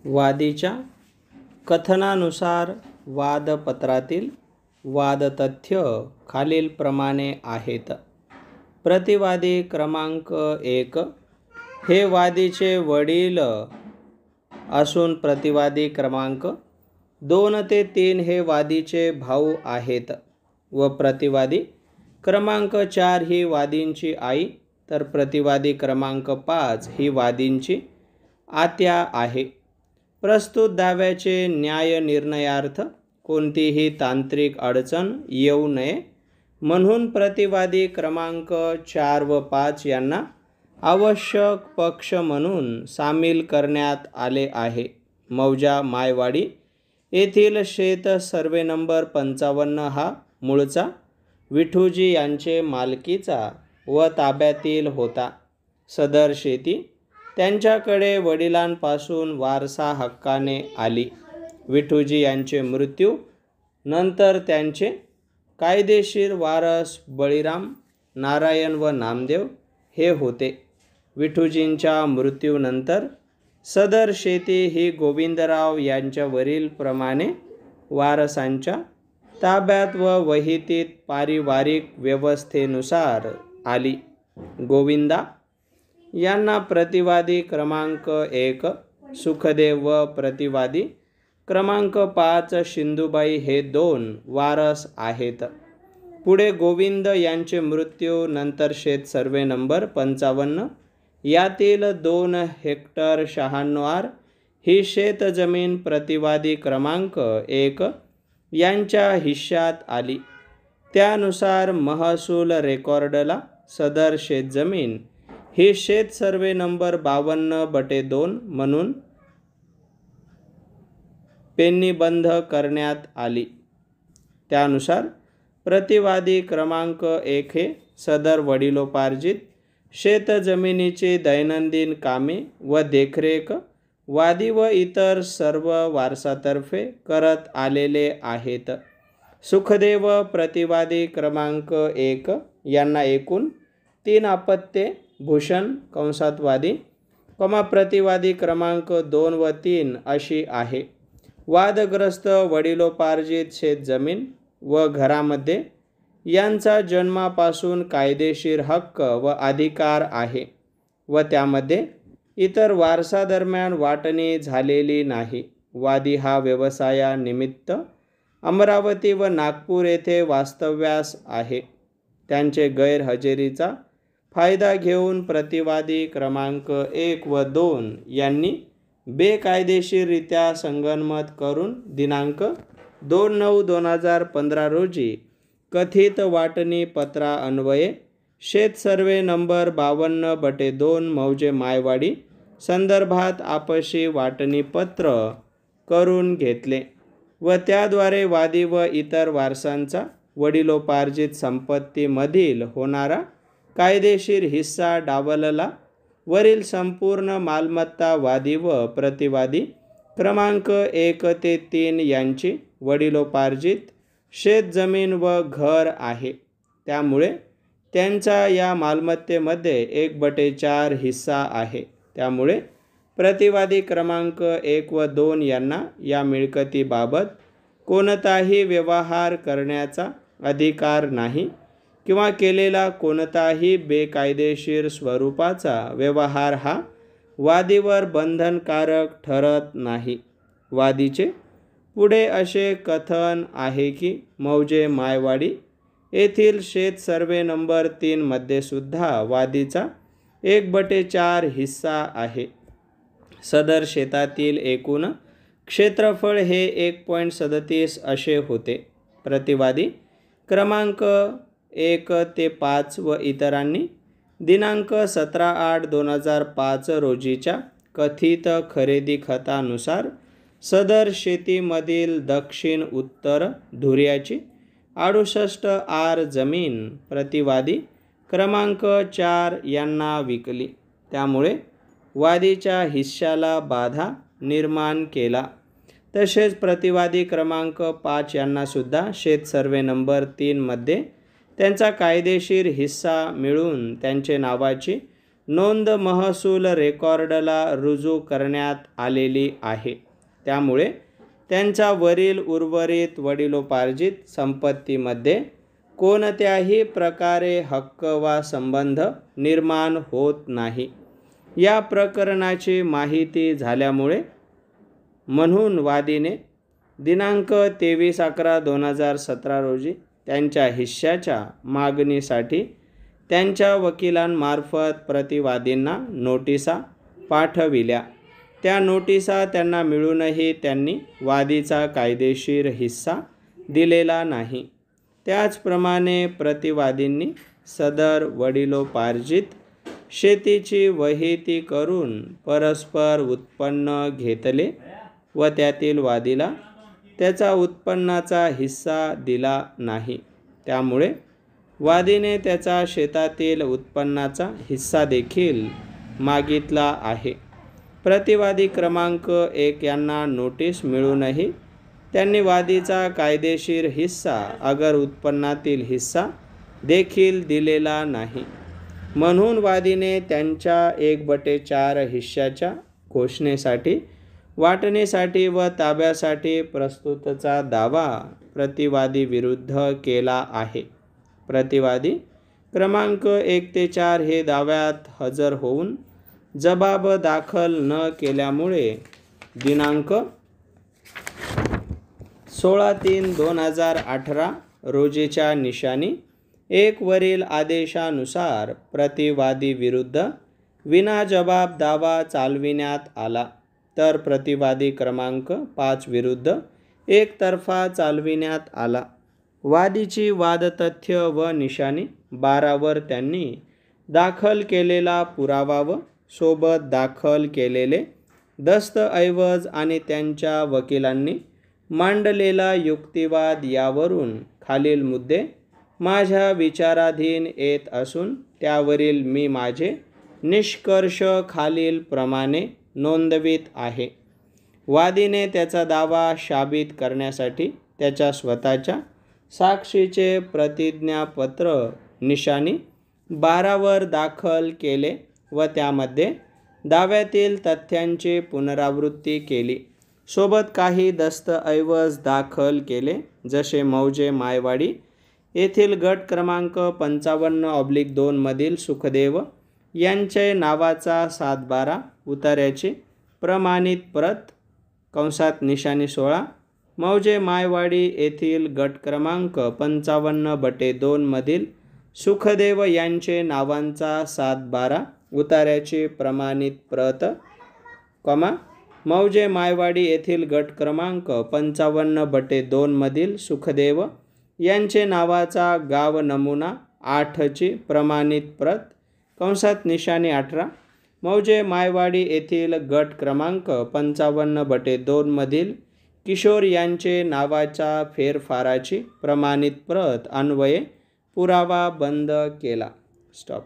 वादीच्या कथनानुसार वादपत्रातील वादतथ्य खालीलप्रमाणे आहेत. प्रतिवादी क्रमांक 1 हे वादीचे वडील असून प्रतिवादी क्रमांक 2 ते 3 हे वादीचे भाऊ आहेत व प्रतिवादी क्रमांक 4 ही वादींची आई तर प्रतिवादी क्रमांक 5 ही वादींची आत्या आहे. प्रस्तुत दाव्याचे न्यायनिर्णयार्थ कोणतीही तांत्रिक अडचण येऊ नये म्हणून प्रतिवादी क्रमांक 4 व 5 यांना आवश्यक पक्ष म्हणून सामील करण्यात आले आहे. मौजा मायवाडी येथील शेत सर्वे नंबर 55 हा मूळचा विठूजी यांचे मालकीचा व ताब्यातील होता. सदर शेती त्यांच्याकडे वडिलांपासून वारसा हक्काने आली. विठूजी यांचे मृत्यू नंतर त्यांचे कायदेशीर वारस बळीराम, नारायण व नामदेव हे होते. विठूजींच्या मृत्यूनंतर सदर शेती ही गोविंदराव यांच्या वरील प्रमाणे वारसांच्या ताब्यात व वहीतीत पारिवारिक व्यवस्थेनुसार आली. गोविंदा यांना प्रतिवादी क्रमांक 1 सुखदेव व प्रतिवादी क्रमांक 5 शिंदूबाई हे 2 वारस आहेत. पुढे गोविंद यांचे मृत्यू नंतर शेत सर्वे नंबर 55 यातील 2 हेक्टर 96 आर ही शेतजमीन प्रतिवादी क्रमांक 1 यांच्या हिश्श्यात आली. त्यानुसार महसूल रेकॉर्डला सदर शेतजमीन ही शेत सर्वे नंबर 52/2 म्हणून पेरणीबंध करण्यात आली. त्यानुसार प्रतिवादी क्रमांक 1 हे सदर वडिलोपार्जित शेतजमिनीची दैनंदिन कामे व देखरेख वादी व इतर सर्व वारसातर्फे करत आलेले आहेत. सुखदेव प्रतिवादी क्रमांक 1 यांना एकूण 3 अपत्ये भूषण कंसात वादी प्रतिवादी क्रमांक 2 व 3 अशी आहे. वादग्रस्त वडिलोपार्जित शेतजमीन व घरामध्ये यांचा जन्मापासून कायदेशीर हक्क व अधिकार आहे व त्यामध्ये इतर वारसादरम्यान वाटणी झालेली नाही. वादी हा व्यवसायानिमित्त अमरावती व नागपूर येथे वास्तव्यास आहे. त्यांचे गैरहजेरीचा फायदा घेऊन प्रतिवादी क्रमांक 1 व 2 यांनी बेकायदेशीररित्या संगनमत करून दिनांक 2/9/2015 रोजी कथित वाटणी पत्रान्वये शेत सर्वे नंबर 52/2 मौजे मायवाडी संदर्भात आपसी वाटणीपत्र करून घेतले व त्याद्वारे वादी व इतर वारसांचा वडिलोपार्जित संपत्तीमधील होणारा कायदेशीर हिस्सा डावलला. वरील संपूर्ण मालमत्ता वादी व प्रतिवादी क्रमांक 1 ते 3 यांची वडिलोपार्जित शेतजमीन व घर आहे. त्यामुळे त्यांचा या मालमत्तेमध्ये 1/4 हिस्सा आहे. त्यामुळे प्रतिवादी क्रमांक 1 व 2 यांना या मिळकतीबाबत कोणताही व्यवहार करण्याचा अधिकार नाही किंवा केलेला कोणताही बेकायदेशीर स्वरूपाचा व्यवहार हा वादीवर बंधनकारक ठरत नाही. वादीचे पुढे असे कथन आहे की मौजे मायवाडी येथील शेत सर्वे नंबर 3 मध्ये सुद्धा वादीचा 1/4 हिस्सा आहे. सदर शेतातील एकूण क्षेत्रफळ हे 1.37 असे होते. प्रतिवादी क्रमांक 1 ते 5 व इतरांनी दिनांक 17/8/2005 रोजीच्या कथित खरेदी खतानुसार सदर शेतीमधील दक्षिण उत्तर धुऱ्याची 68 आर जमीन प्रतिवादी क्रमांक 4 यांना विकली. त्यामुळे वादीच्या हिश्श्याला बाधा निर्माण केला. तसेच प्रतिवादी क्रमांक 5 यांना सुद्धा शेत सर्वे नंबर 3 मध्ये त्यांचा कायदेशीर हिस्सा मिळून त्यांचे नावाची नोंद महसूल रेकॉर्डला रुजू करण्यात आलेली आहे. त्यामुळे त्यांच्या वरील उर्वरित वडिलोपार्जित संपत्तीमध्ये कोणत्याही प्रकारे हक्क वा संबंध निर्माण होत नाही. या प्रकरणाची माहिती झाल्यामुळे म्हणून वादीने दिनांक 23/11/2017 रोजी त्यांच्या हिश्श्याच्या मागणीसाठी त्यांच्या वकिलांमार्फत प्रतिवादींना नोटिसा पाठविल्या. त्या नोटिसा त्यांना मिळूनही त्यांनी वादीचा कायदेशीर हिस्सा दिलेला नाही. त्याचप्रमाणे प्रतिवादींनी सदर वडिलोपार्जित शेतीची वहिती करून परस्पर उत्पन्न घेतले व त्यातील वादीला त्याचा उत्पन्नाचा हिस्सा दिला नाही. त्यामुळे वादीने त्याचा शेतातील उत्पन्नाचा हिस्सा देखील मागितला आहे. प्रतिवादी क्रमांक 1 यांना नोटीस मिळूनही त्यांनी वादीचा कायदेशीर हिस्सा अगर उत्पन्नातील हिस्सा देखील दिलेला नाही. म्हणून वादीने त्यांच्या 1/4 हिश्श्याच्या घोषणेसाठी, वाटणीसाठी व ताब्यासाठी प्रस्तुतचा दावा प्रतिवादी विरुद्ध केला आहे. प्रतिवादी क्रमांक 1 ते 4 हे दाव्यात हजर होऊन जबाब दाखल न केल्यामुळे दिनांक 16/3/2018 रोजीच्या निशाणी 1 वरील आदेशानुसार प्रतिवादी विरुद्ध विनाजबाब दावा चालविण्यात आला, तर प्रतिवादी क्रमांक 5 विरुद्ध एकतर्फा चालविण्यात आला. वादीची वादतथ्य व निशाणी 12 वर त्यांनी दाखल केलेला पुरावा व सोबत दाखल केलेले दस्तऐवज आणि त्यांच्या वकिलांनी मांडलेला युक्तिवाद यावरून खालील मुद्दे माझ्या विचाराधीन येत असून त्यावरील मी माझे निष्कर्ष खालील प्रमाणे नोंदवित आहे. वादीने त्याचा दावा साबित करण्यासाठी त्याच्या स्वतःच्या साक्षीचे प्रतिज्ञापत्र निशाणी 12 वर दाखल केले व त्यामध्ये दाव्यातील तथ्यांची पुनरावृत्ती केली. सोबत काही दस्तऐवज दाखल केले, जसे मौजे मायवाडी येथील गट क्रमांक 55/2 मधील सुखदेव यांचे नावाचा 7/12 उतार्याची प्रमाणित प्रत कंसात निशाणी 16, मौजे मायवाडी येथील गट क्रमांक 55/2 मधील सुखदेव यांचे नावांचा 7/12 उतार्याची प्रमाणित प्रत, मौजे मायवाडी येथील गट क्रमांक 55/2 मधील सुखदेव यांचे नावाचा गाव नमुना 8ची प्रमाणित प्रत कंसात निशाणी 18, मौजे मायवाडी येथील गट क्रमांक 55/2 मधील किशोर यांचे नावाच्या फेरफाराची प्रमाणित प्रत अन्वये पुरावा बंद केला. स्टॉप.